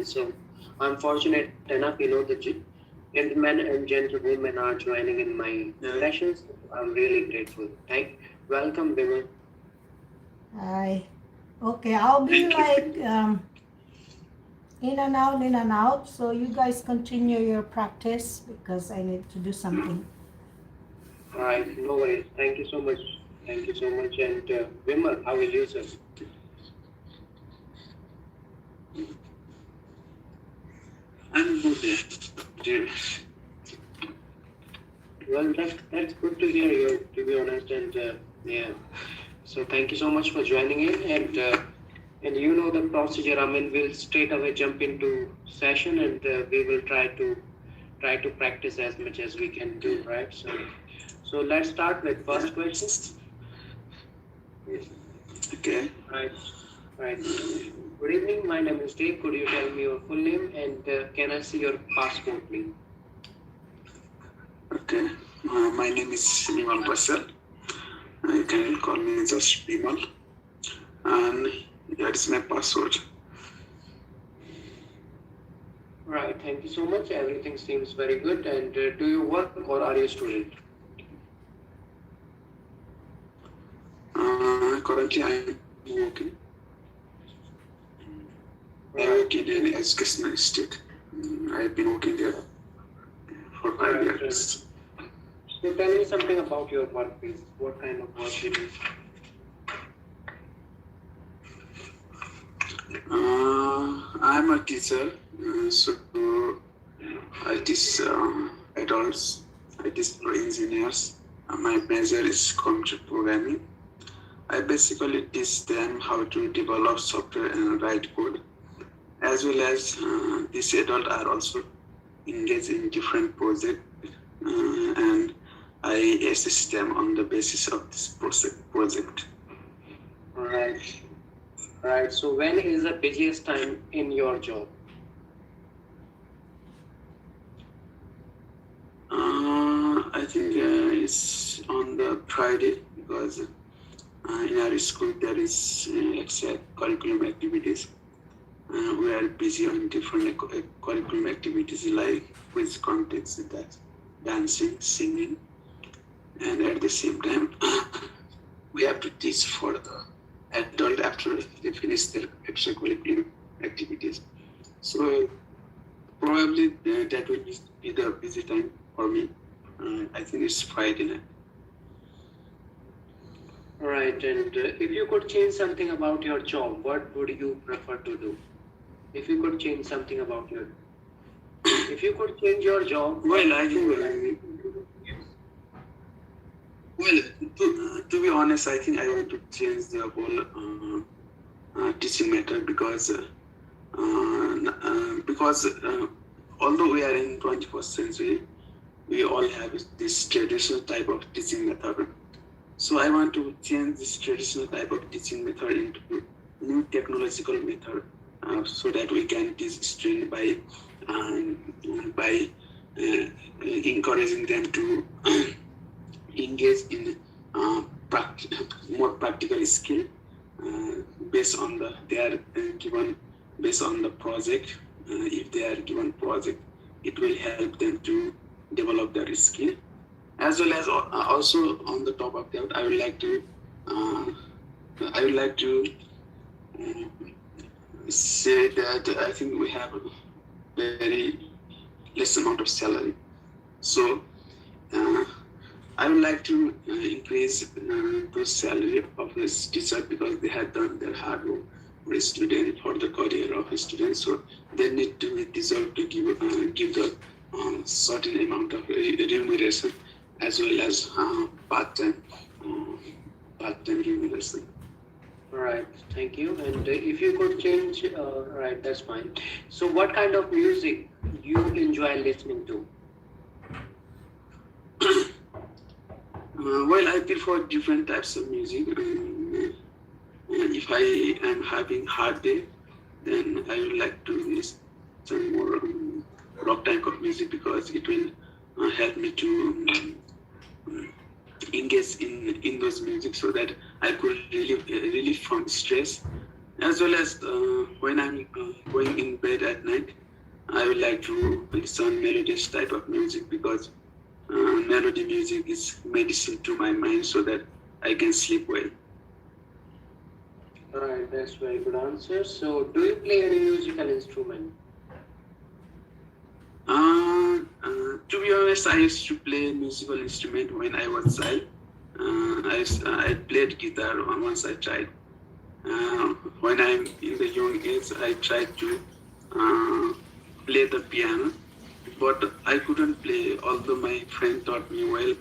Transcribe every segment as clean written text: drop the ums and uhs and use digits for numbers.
So I'm fortunate enough, the gentlemen and gentlewomen are joining in my sessions. I'm really grateful. Welcome, Bimal. Hi. Okay, I'll be like in and out. So you guys continue your practice because I need to do something. All right, no worries. Thank you so much. Thank you so much. And Bimal, how are you, sir? I'm good. Dear. Well, that's good to hear you, to be honest. And yeah, so thank you so much for joining in. And you know the procedure. I mean, we'll straight away jump into session, and we will try to practice as much as we can do, right? So let's start with first question. Okay. Right, right. Good evening. My name is Dave. Could you tell me your full name and can I see your passport, please? Okay. My name is Bimal Russell. You can call me just Bimal. And here is my password. Right. Thank you so much. Everything seems very good. And do you work or are you a student? Currently, I'm working. I'm working in an educational institute. I've been working there for 5 years. So tell me something about your work, please. What kind of work you do? I'm a teacher, so I teach adults, I teach engineers. My major is computer programming. I basically teach them how to develop software and write code, as well as these adults are also engaged in different projects, and I assist them on the basis of this project. Right. Right. So when is the busiest time in your job? I think it's on the Friday because in our school there is extra curriculum activities. We are busy on different curriculum activities like quiz contests, that dancing, singing, and at the same time we have to teach for the adult after they finish their extracurricular activities. So probably that will be the busy time for me. I think it's Friday night. Right. And if you could change something about your job, what would you prefer to do? If you could change something about your, if you could change your job. Well, I think. Well, to be honest, I think I want to change the whole teaching method because although we are in 21st century, we all have this traditional type of teaching method. So I want to change this traditional type of teaching method into new technological method, so that we can teach students by encouraging them to engage in more practical skill based on based on the project. If they are given project, it will help them to develop their skill, as well as also on the top of that, I would like to say that I think we have a very less amount of salary, so I would like to increase the salary of this teacher because they have done their hard work for a student, for the career of a student. So they need to deserve to give the certain amount of remuneration, as well as part-time remuneration. Right. Thank you. And if you could change, right, that's fine. So what kind of music you enjoy listening to? Well, I prefer different types of music. If I am having hard day, then I would like to listen more rock type of music because it will help me to engage in those music so that I could relieve from stress as well as when I'm going in bed at night, I would like to listen melodious type of music because melody music is medicine to my mind so that I can sleep well. Alright, that's very good answer. So, do you play any musical instrument? To be honest, I used to play musical instrument when I was child. I played guitar once I tried. When I'm in the young age, I tried to play the piano, but I couldn't play. Although my friend taught me well,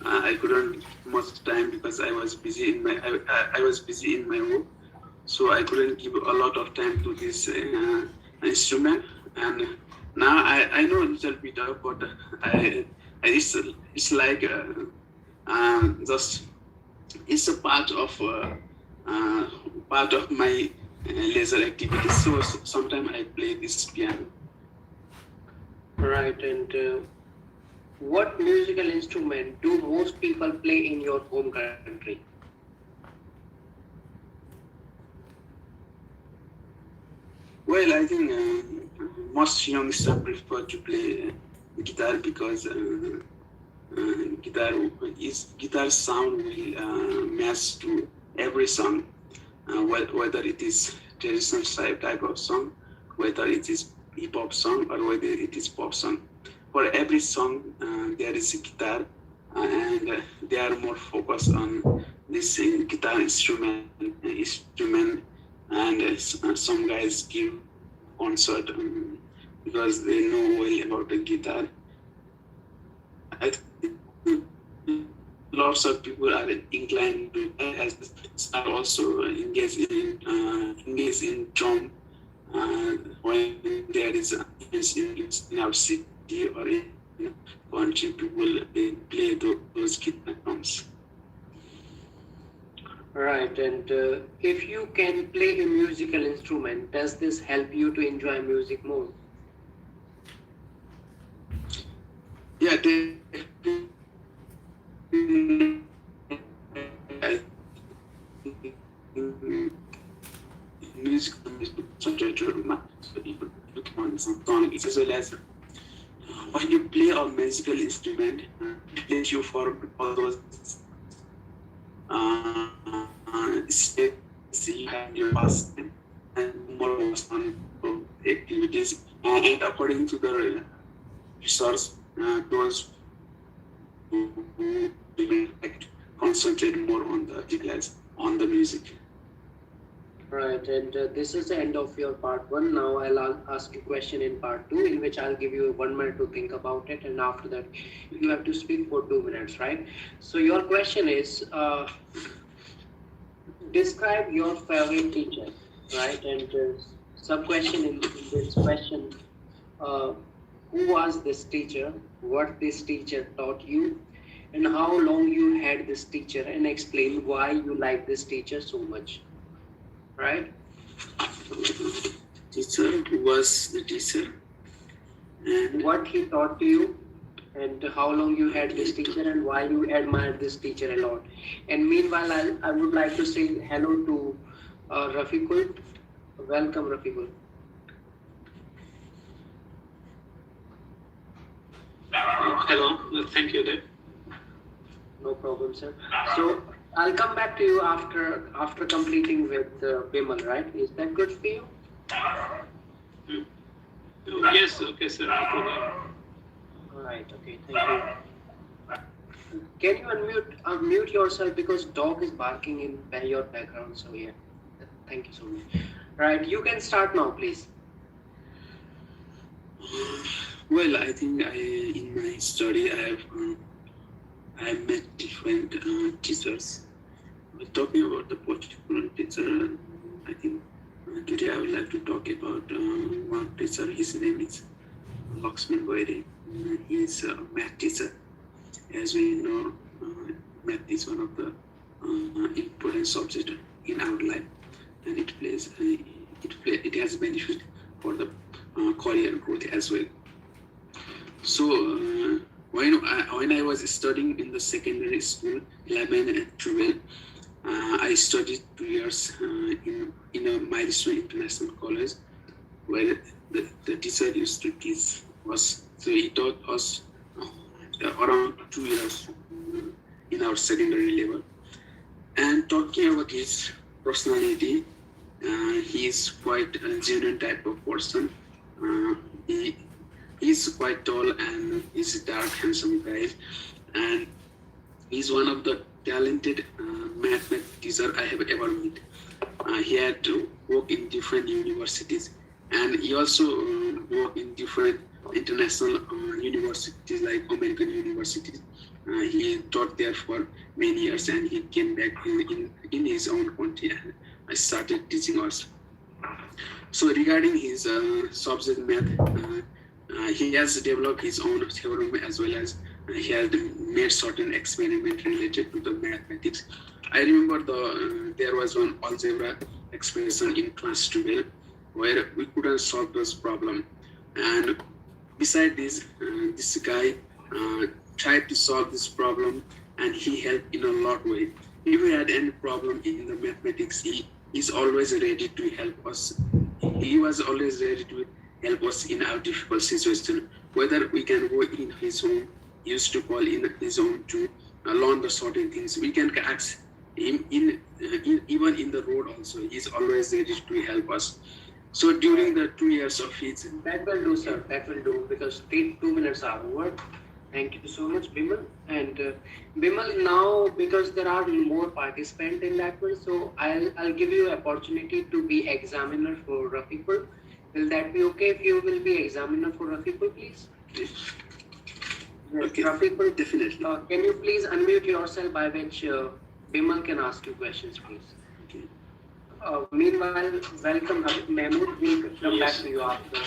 I couldn't much time because I was busy in my I was busy in my work, so I couldn't give a lot of time to this instrument. And now I know a little bit of, but it's like just it's a part of my leisure activities. So sometimes I play this piano. Right, and what musical instrument do most people play in your home country? Well, I think most youngsters prefer to play guitar because guitar sound will match to every song, whether it is traditional type of song, whether it is hip hop song, or whether it is pop song. For every song, there is a guitar, and they are more focused on this guitar instrument, and some guys give concert because they know well about the guitar. I think lots of people are inclined to are also engaged in drum when there is in our city or in country, people play those guitar drums. Right, and if you can play a musical instrument, does this help you to enjoy music more? Yeah, music subject to people look on some song as well as when you play a musical instrument, it lets you for all those steps you have in your past and more on activities. And according to the research, those who concentrate more on the class, on the music. Right, and this is the end of your part one. Now I'll ask you a question in part two, in which I'll give you 1 minute to think about it, and after that, you have to speak for 2 minutes, right? So your question is, describe your favorite teacher, right? And sub question in this question, who was this teacher? What this teacher taught you? And how long you had this teacher? And explain why you like this teacher so much. Right? Teacher was the teacher, and what he taught to you, and how long you had this teacher, and why you admired this teacher a lot. And meanwhile, I would like to say hello to Rafiqul. Welcome, Rafiqul. Hello, thank you, Dave. No problem, sir. So I'll come back to you after completing with Bimal, right? Is that good for you? Yes, okay, sir. No problem. All right. Okay. Thank you. Can you unmute yourself because dog is barking in your background? So yeah. Thank you so much. Right. You can start now, please. well, I think in my study I met different teachers. Talking about the particular teacher, I think today I would like to talk about one teacher. His name is Lakshman Goyre. He is a math teacher. As we know, math is one of the important subjects in our life, and it has benefit for the career growth as well. So when I was studying in the secondary school, 11 and 12, I studied 2 years in a milestone international college where the teacher used to teach us. So he taught us around 2 years in our secondary level. And talking about his personality, he is quite a genuine type of person. He is quite tall and he's a dark, handsome guy. And he's one of the talented mathematics teacher I have ever met. He had to work in different universities, and he also worked in different international universities like American universities. He taught there for many years, and he came back in his own country and started teaching us. So regarding his subject math, he has developed his own theorem as well as he had made certain experiment related to the mathematics. I remember there was one algebra expression in class 12 where we couldn't solve this problem, and beside this, this guy tried to solve this problem, and he helped in a lot way. If we had any problem in the mathematics, he is always ready to help us. He was always ready to help us in our difficult situation. Whether we can go in his home, he used to call in his home to learn the certain things. We can ask him even in the road also. He's always ready to help us. So during the 2 years of his... That will do, sir. That will do, because 2 minutes are over. Thank you so much, Bimal. And Bimal, now because there are more participants in that one, so I'll give you opportunity to be examiner for Rafiqul. Will that be okay if you will be examiner for Rafiqul, please? Yes. Yes, Okay, Rafiqul, definitely. Can you please unmute yourself by which Bimal can ask you questions, please? Okay. Meanwhile, welcome Mahmood. We'll come back Yes. to you after.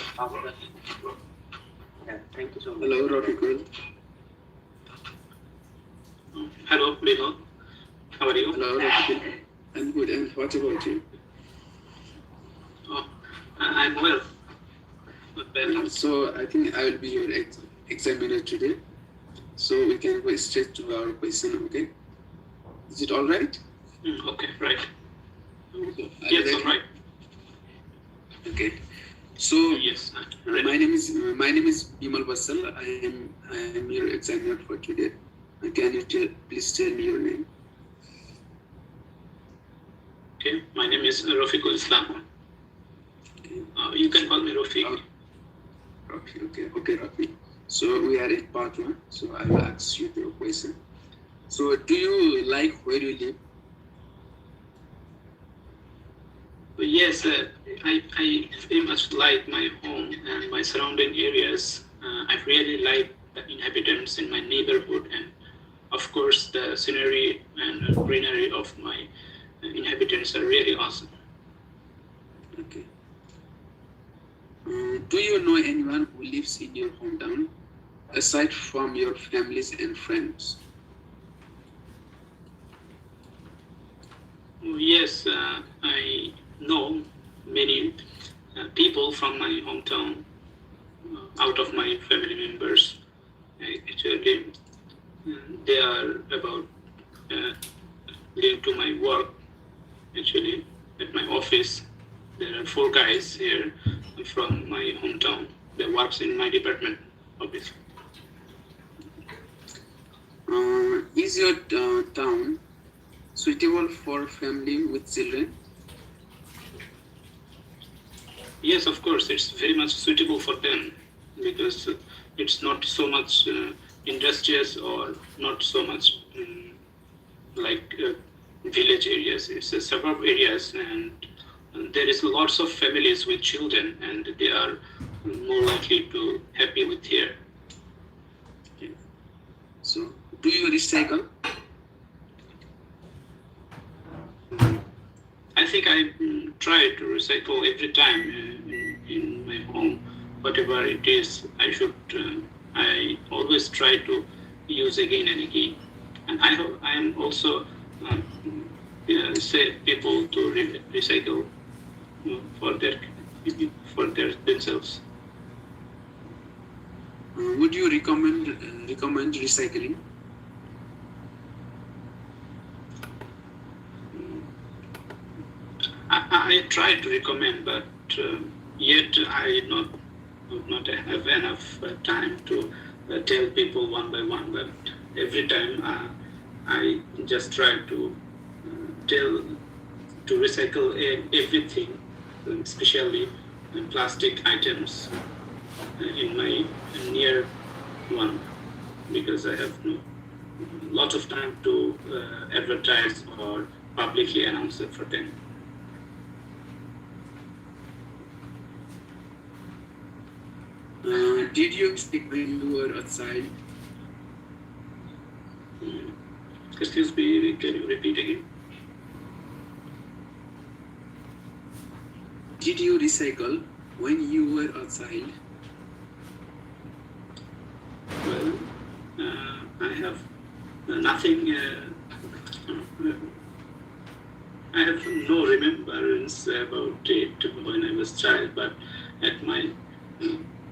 Yeah, thank you so much. Hello, Rafiqul. Hello, Bimal. How are you? Hello, Rafiqul. I'm good. And what about you? Oh, I'm well. Not bad. So I think I will be your examiner today. So we can go straight to our question, okay? Is it all right? Okay, right. Okay. Are you Yes, ready? all right. Okay. So Yes, I'm ready. my name is Bimal Basal. I am your examiner for today. Can you please tell me your name? Okay, my name is Rafiqul Islam. Okay. You can call me Rafiq. Rafi. Okay, Rafi. So we are in part 1. So I will ask you the question. So do you like where you live? Yes, I very much like my home and my surrounding areas. I really like the inhabitants in my neighborhood, and of course the scenery and greenery of my inhabitants are really awesome. Okay. Do you know anyone who lives in your hometown, aside from your families and friends? Yes, I know many people from my hometown, out of my family members. Actually, they are about linked to my work. Actually, at my office, there are 4 guys here from my hometown that works in my department, obviously. Is your town suitable for family with children? Yes, of course, it's very much suitable for them because it's not so much industrious or not so much like village areas. It's a suburb areas, and there is lots of families with children, and they are more likely to happy with here. Okay. So, do you recycle? I think I try to recycle every time in my home. Whatever it is, I always try to use again and again. And I am also say people to recycle for themselves. Would you recommend recycling? I try to recommend, but yet I would not have enough time to tell people one by one. But every time I just try to tell to recycle everything, especially plastic items in my near one, because I have lot of time to advertise or publicly announce it for them. Did you speak when you were outside? Excuse me, can you repeat again? Did you recycle when you were outside? Well, I have nothing. I have no remembrance about it when I was child, but at my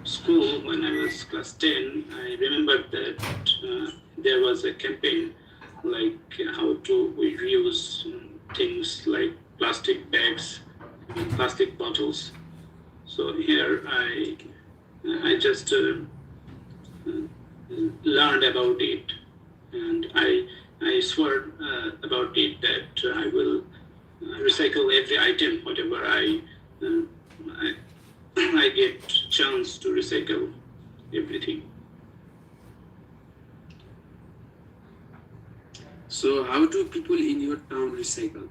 school, when I was class 10, I remembered that there was a campaign like how to reuse things like plastic bags, plastic bottles. So here I just learned about it, and I swore about it that I will recycle every item, whatever I get chance to recycle everything. So how do people in your town recycle?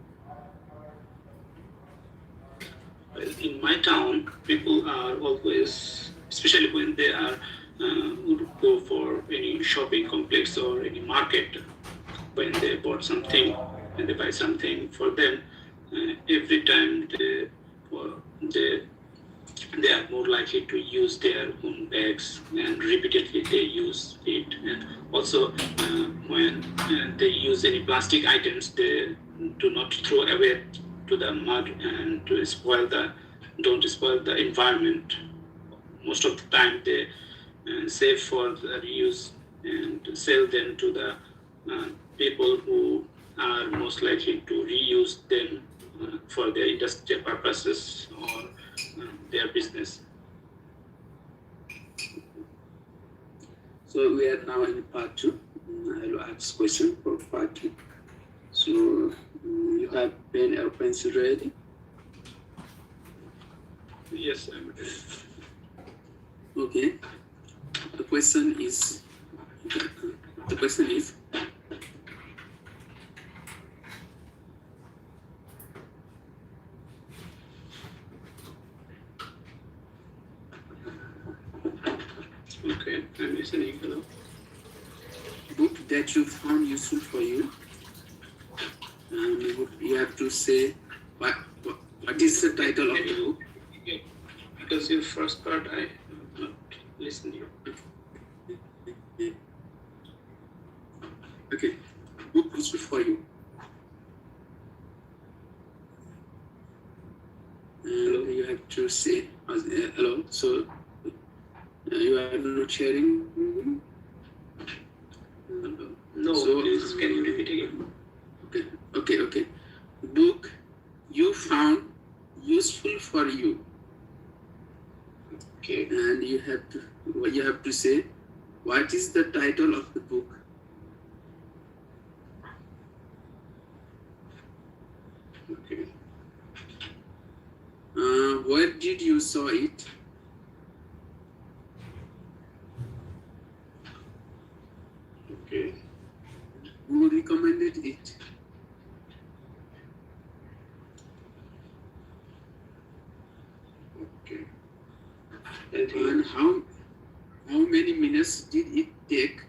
Well, in my town, people are always, especially when they are would go for any shopping complex or any market, when they bought something and they buy something for them, every time they are more likely to use their own bags, and repeatedly they use it. And also, when they use any plastic items, they do not throw away to the mud and don't spoil the environment. Most of the time, they save for the reuse and sell them to the people who are most likely to reuse them for their industrial purposes or their business. So we are now in part 2. I will ask question for part 2. So you have pen or pencil ready? Yes, I'm ready. Okay. The question is. Okay, I'm listening. Hello. Book that you found useful for you. You have to say what is the title of the book. Okay. Because your first part I am not listening. Okay. Book useful for you. And you have to say hello. So you are not sharing. No, So, please, can you repeat again? Okay. Book you found useful for you. Okay. And you have to say what is the title of the book. Okay. Where did you saw it? Okay. Who recommended it? Okay. And how many minutes did it take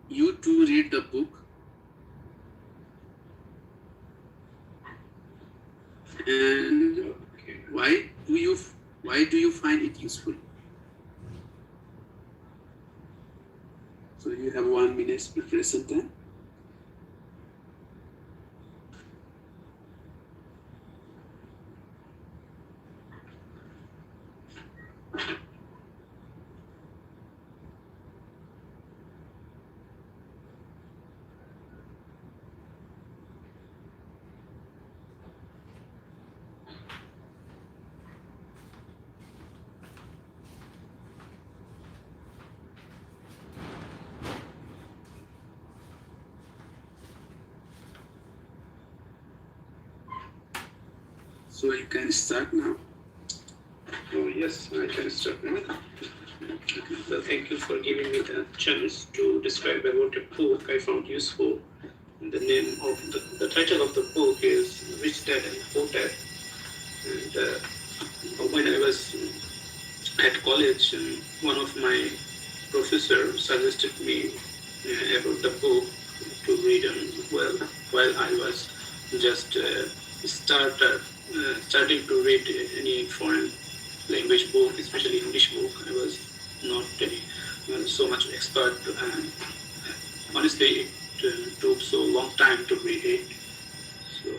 you to read the book? And Okay. why do you find it useful? So you have 1 minute preparation time. So you can start now. Oh, yes, I can start now. Well, thank you for giving me the chance to describe about a book I found useful. The name of the title of the book is Rich Dad and Poor Dad. And when I was at college, one of my professors suggested me about the book to read, and well, while I was just starting to read any foreign language book, especially English book, I was not any so much expert. Honestly, it took so long time to read it. So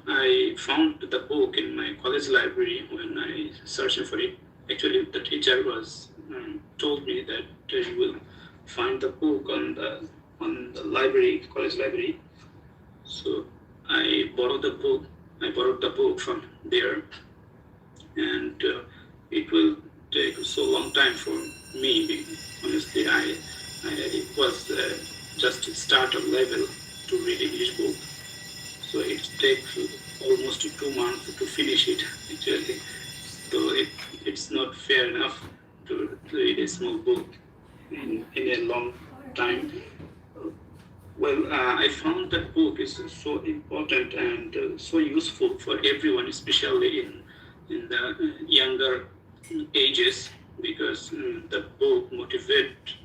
I found the book in my college library when I searched for it. Actually, the teacher was told me that you will find the book on the library, college library. So I borrowed the book. I borrowed the book from there, and it will take so long time for me. Honestly, it was just start a level to read English book. So it takes almost 2 months to finish it actually. So it's not fair enough to read a small book in a long time. Well, I found that book is so important and so useful for everyone, especially in the younger ages, because the book motivate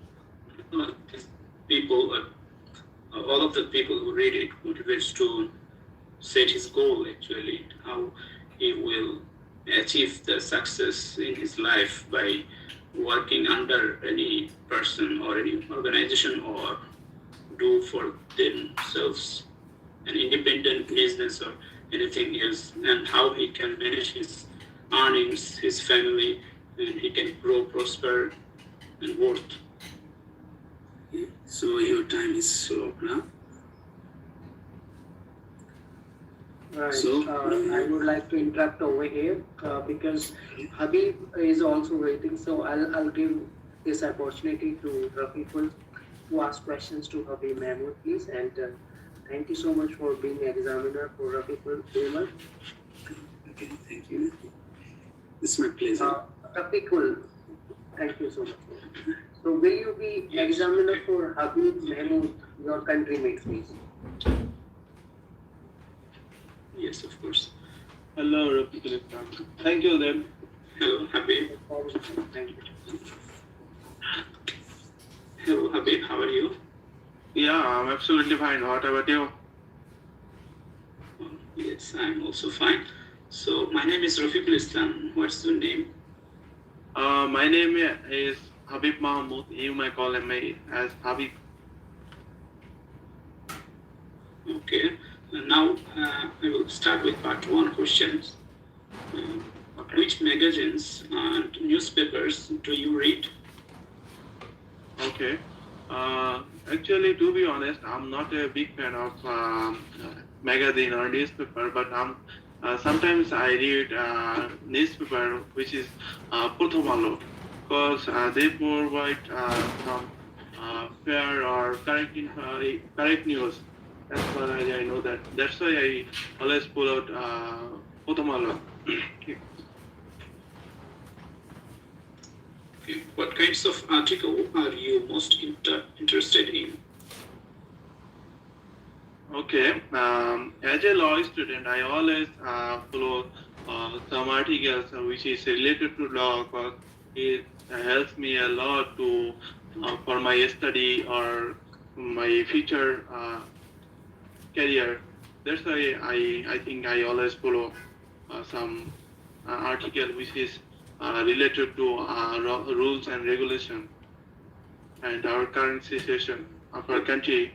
people, all of the people who read it motivates to set his goal actually, how he will achieve the success in his life by working under any person or any organization or do for themselves an independent business or anything else, and how he can manage his earnings, his family, and he can grow, prosper, and worth. So your time is up now. Right. So, I would like to interrupt over here because Habib is also waiting. So I'll give this opportunity to Rafiqul to ask questions to Habib Mahmood, please. And thank you so much for being examiner for Rafiqul Bimal. Okay, thank you. It's my pleasure. Rafiqul, thank you so much. So will you be examiner for Habib Mahmood, your countrymate, please? Yes, of course. Hello, Rafiqul. Thank you then. Hello, Habib. Thank you. Hello, Habib. How are you? Yeah, I'm absolutely fine. What about you? Yes, I'm also fine. So my name is Rafiqul Islam. What's your name? My name is Habib Mahmoud. You may call me as Habib. Okay. Now I will start with part 1 questions. Which magazines and newspapers do you read? Okay. Actually, to be honest, I'm not a big fan of magazine or newspaper, but sometimes I read newspaper, which is Prothomalo, because they provide some fair or correct news. As far as I know that. That's why I always pull out Prothomalo. Okay. What kinds of article are you most interested in? Okay. As a law student, I always follow some articles which is related to law, because it helps me a lot to for my study or my future career. That's why I think I always follow some article which is related to rules and regulation and our current situation of our country.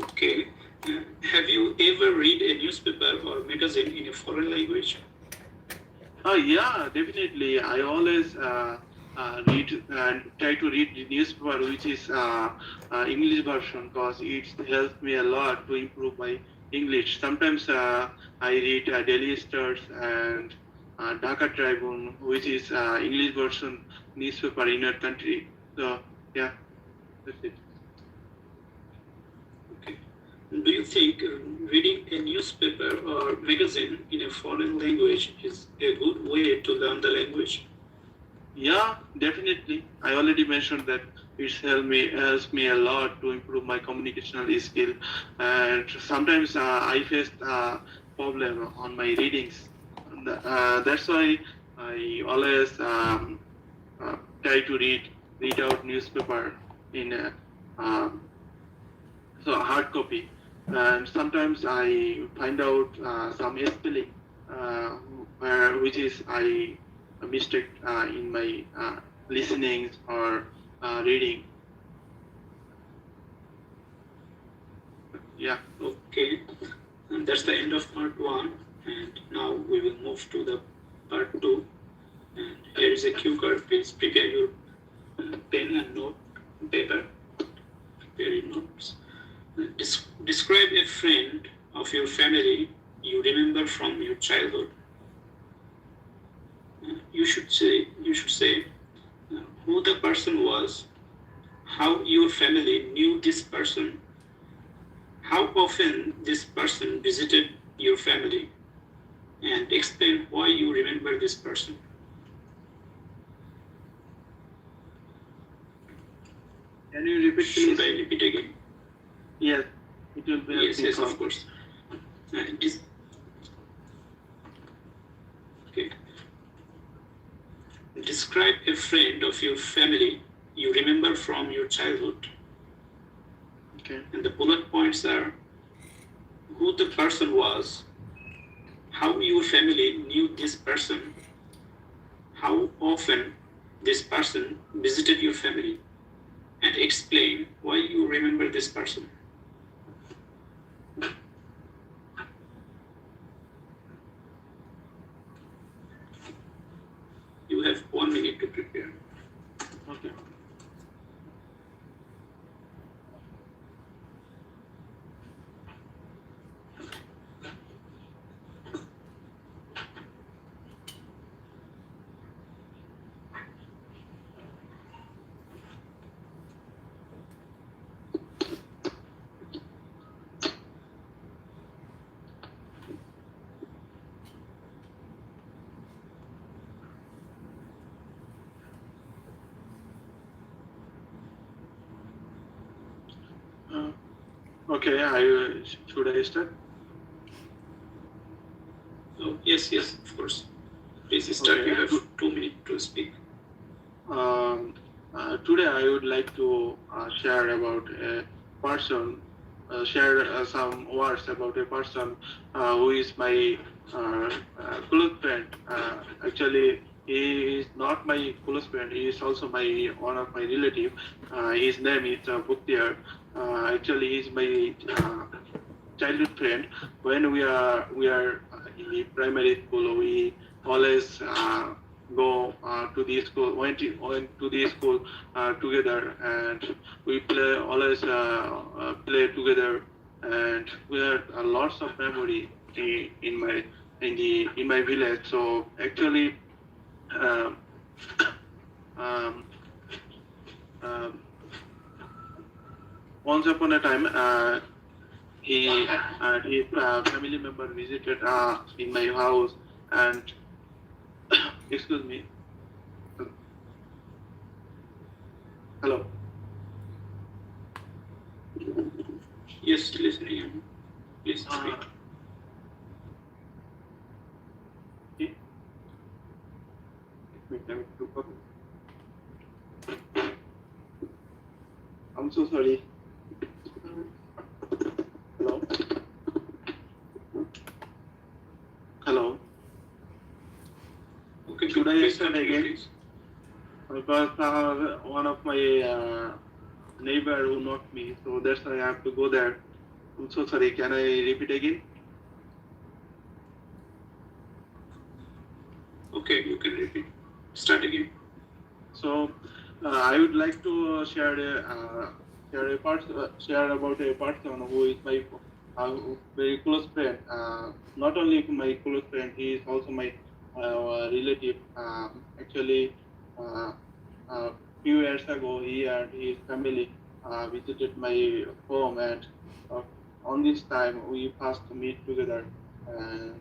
Okay. Have you ever read a newspaper or magazine in a foreign language? Yeah, definitely. I always read and try to read the newspaper which is English version, because it helps me a lot to improve my English. Sometimes I read Daily Stars and Dhaka Tribune, which is English version newspaper in our country. So yeah, that's it. Okay. Do you think reading a newspaper or magazine in a foreign language is a good way to learn the language? Yeah, definitely. I already mentioned that it's helps me a lot to improve my communicational skill, and sometimes I faced problem on my readings. That's why I always try to read out newspaper in so hard copy, and sometimes I find out some spelling which is I a mistake in my listenings or reading. Yeah. Okay, and that's the end of part 1, and now we will move to the part 2. And here is a cue card. Please prepare your pen and note paper. Prepare your notes. Describe a friend of your family you remember from your childhood. You should say who the person was, how your family knew this person, how often this person visited your family, and explain why you remember this person. Can you repeat, please? Should I repeat again? Yes, it will be. Yes, of course. Okay. Describe a friend of your family you remember from your childhood. Okay. And the bullet points are who the person was, how your family knew this person, how often this person visited your family, and explain why you remember this person. You have 1 minute to prepare. Okay. Okay, should I start? Oh, yes, of course. Please start. Okay. You have 2 minutes to speak. Today I would like to share about a person, share some words about a person who is my close friend. Actually, he is not my close friend. He is also one of my relative. His name is Buktiar. Actually, he is my childhood friend. When we are in the primary school, we always go to the school, went to the school together, and we always play together, and we had lots of memory in my village. So actually, um, um, um, once upon a time, he and his family member visited in my house, and excuse me. Hello. Yes, listening. Please speak. Okay. I'm so sorry. Hello. Hello. Okay, Should I please start continue, again? please. Because one of my neighbor who knocked me, so that's why I have to go there. I'm so sorry. Can I repeat again? Okay, you can repeat. Start again. So I would like to share about a person who is my very close friend. Not only my close friend, he is also my relative. Actually, few years ago, he and his family visited my home, and on this time we first meet together. And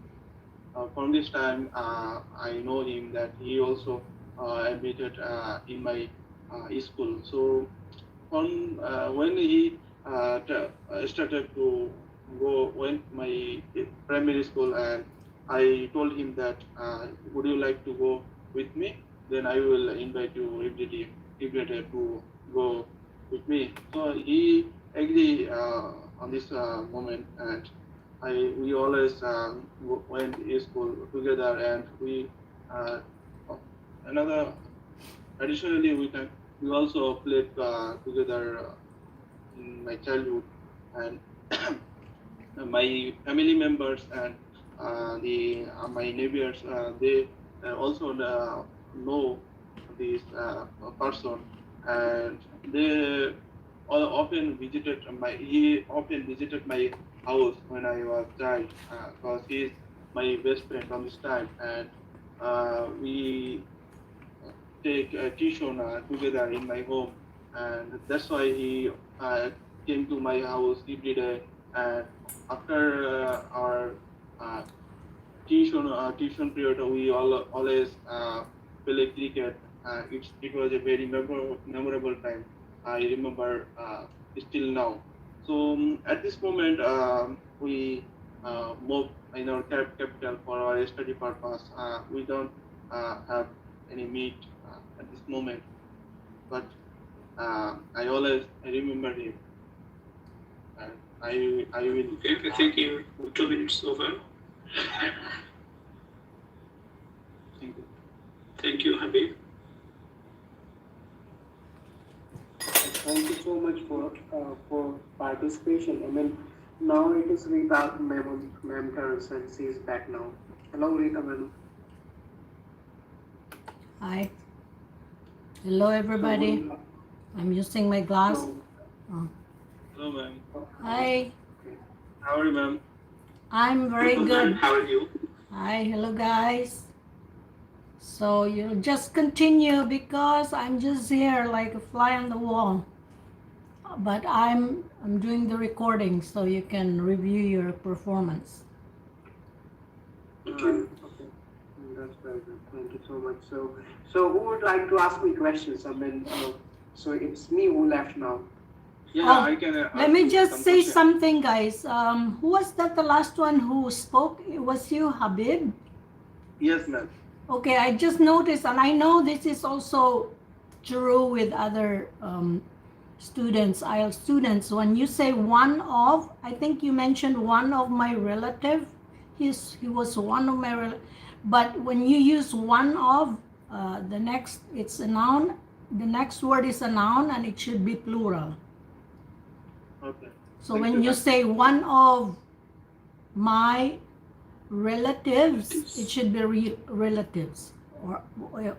from this time, I know him that he also admitted in my school. So from when he started to go went my primary school, and I told him that would you like to go with me? Then I will invite you every day to go with me. So he agreed on this moment, and we always went to school together, and we another additionally we also played together in my childhood, and my family members and the my neighbors they also know this person, and they all often visited he often visited my house when I was child, because he is my best friend from this time, and we take tuition together in my home, and that's why he came to my house every day. And after our uh, tuition period, we always play cricket. It was a very memorable time. I remember still now. So at this moment, we moved in our capital for our study purpose. We don't have any meet at this moment, but I always remember him, and I will. Okay, I think you 2 minutes over. Thank you. Thank you, Habib. Thank you so much for participation. I mean, now it is Rita ma'am turns, and she is back now. Hello, Rita ma'am. Hi. Hello, everybody. I'm using my glass. Oh. Hello, ma'am. Hi. How are you, ma'am? I'm very good. How are you? Hi. Hello, guys. So you just continue because I'm just here like a fly on the wall. But I'm doing the recording so you can review your performance. Okay. That's very good. Thank you so much. So who would like to ask me questions? I mean, so it's me who left now. Yeah, Oh, I can. Let me just say something, guys. Who was that the last one who spoke? It was you, Habib? Yes, ma'am. Okay, I just noticed, and I know this is also true with other students, IELTS students. When you say one of, I think you mentioned one of my relative. He was one of my relative. But when you use one of, it's a noun. The next word is a noun, and it should be plural. Okay. So Thank when you, you ma'am. say one of my relatives, it should be relatives.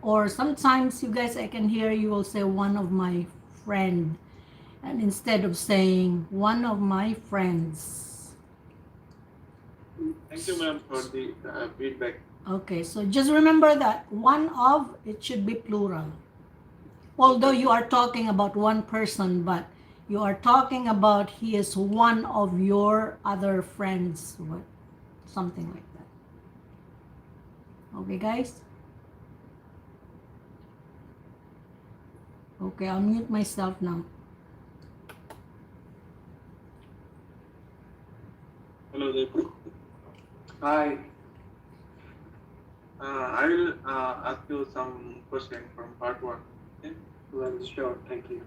Or sometimes you guys, I can hear you will say one of my friend, and instead of saying one of my friends. Thank you, ma'am, for the feedback. Okay, so just remember that one of, it should be plural. Although you are talking about one person, but you are talking about he is one of your other friends, something like that. Okay, guys? Okay, I'll mute myself now. Hello there. Hi. I will ask you some questions from part one. Okay? Well, sure. Thank you.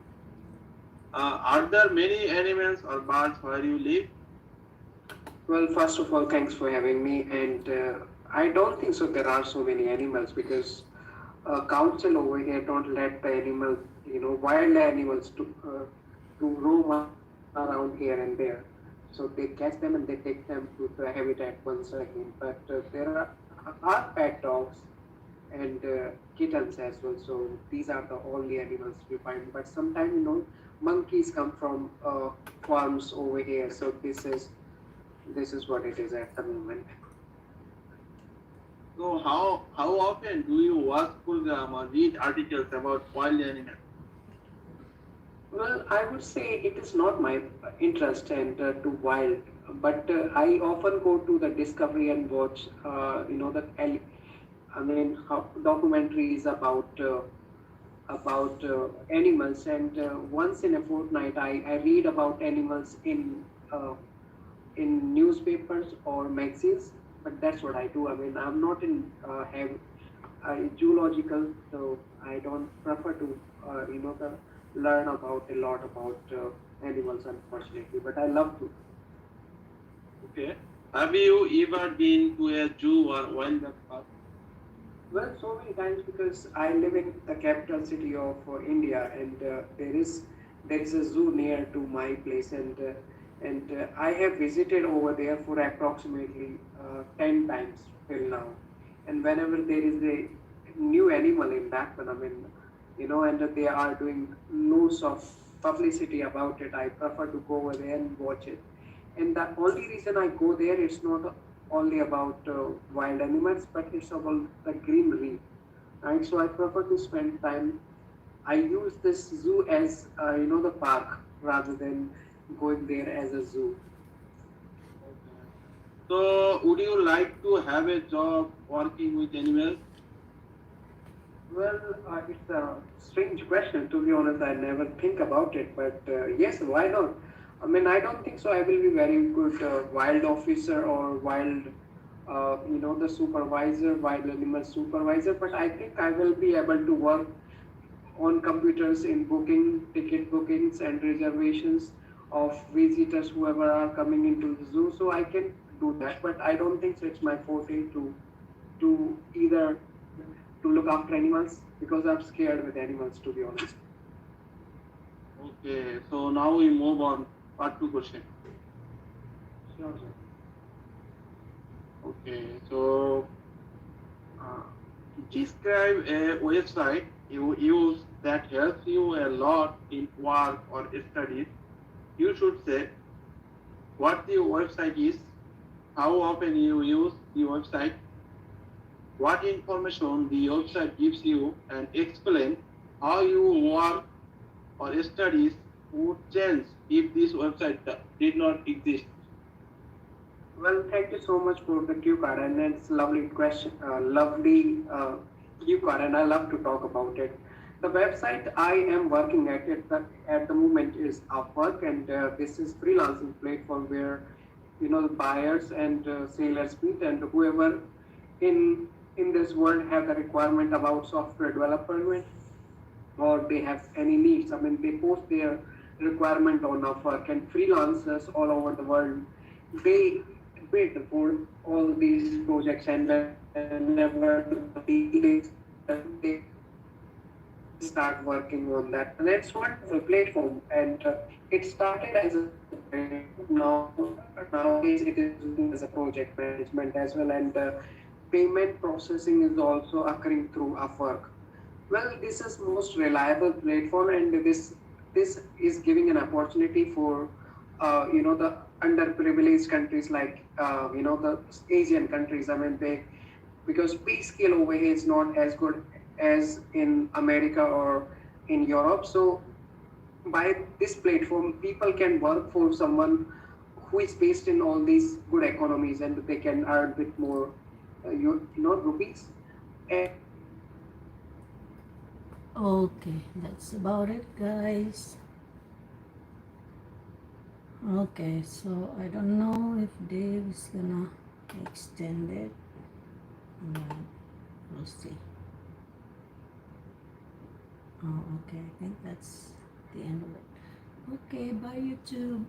Are there many animals or birds where you live? Well, first of all, thanks for having me. And I don't think so. There are so many animals because council over here don't let the animals, wild animals to roam around here and there. So they catch them and they take them to the habitat once again. But there are pet dogs and kittens as well. So these are the only animals we find. But sometimes, monkeys come from farms over here. So this is what it is at the moment. So how often do you watch program or read articles about wild animals? Well, I would say it is not my interest and to wild, but I often go to the Discovery and watch, I mean, documentaries about animals, and once in a fortnight, I read about animals in newspapers or magazines. But that's what I do. I mean, I'm not in have zoological, so I don't prefer to learn about a lot about animals, unfortunately. But I love to. Okay. Have you ever been to a zoo or wildlife park? Well, so many times because I live in the capital city of India, and there is a zoo near to my place, and I have visited over there for approximately 10 times till now. And whenever there is a new animal in that one, I mean, and they are doing loads of publicity about it, I prefer to go over there and watch it. And the only reason I go there, it's not only about wild animals, but it's about the greenery, right? So I prefer to spend time. I use this zoo as the park rather than going there as a zoo. Okay. So, would you like to have a job working with animals? Well, it's a strange question. To be honest, I never think about it, but yes, why not? I mean, I don't think so. I will be very good wild officer or wild, the supervisor, wild animal supervisor. But I think I will be able to work on computers in booking, ticket bookings, and reservations of visitors whoever are coming into the zoo. So I can do that, but I don't think so. It's my forte to either to look after animals because I'm scared with animals, to be honest. Okay. So now we move on. Part two question. Sure, sir. Okay. So, uh, describe a website you use that helps you a lot in work or studies. You should say what the website is, how often you use the website, what information the website gives you, and explain how your work or studies would change if this website did not exist. Well, thank you so much for the cue card, and it's lovely question, lovely cue card, and I love to talk about it. The website I am working at the moment is Upwork, and this is freelancing platform where the buyers and sellers meet, and whoever in in this world have the requirement about software development or they have any needs. I mean, they post their requirement on Upwork, and freelancers all over the world they bid for all these projects, and whenever the deal is they start working on that. And that's wonderful platform, and it started as a nowadays it is doing as a project management as well, and payment processing is also occurring through Upwork. Well, this is most reliable platform, and this is giving an opportunity for the underprivileged countries like the Asian countries. I mean, they because pay scale over here is not as good as in America or in Europe. So by this platform, people can work for someone who is based in all these good economies, and they can earn a bit more, rupees. And Okay, that's about it, guys. Okay, so I don't know if Dave is gonna extend it. But we'll see. Oh, okay, I think that's the end of it. Okay, bye YouTube.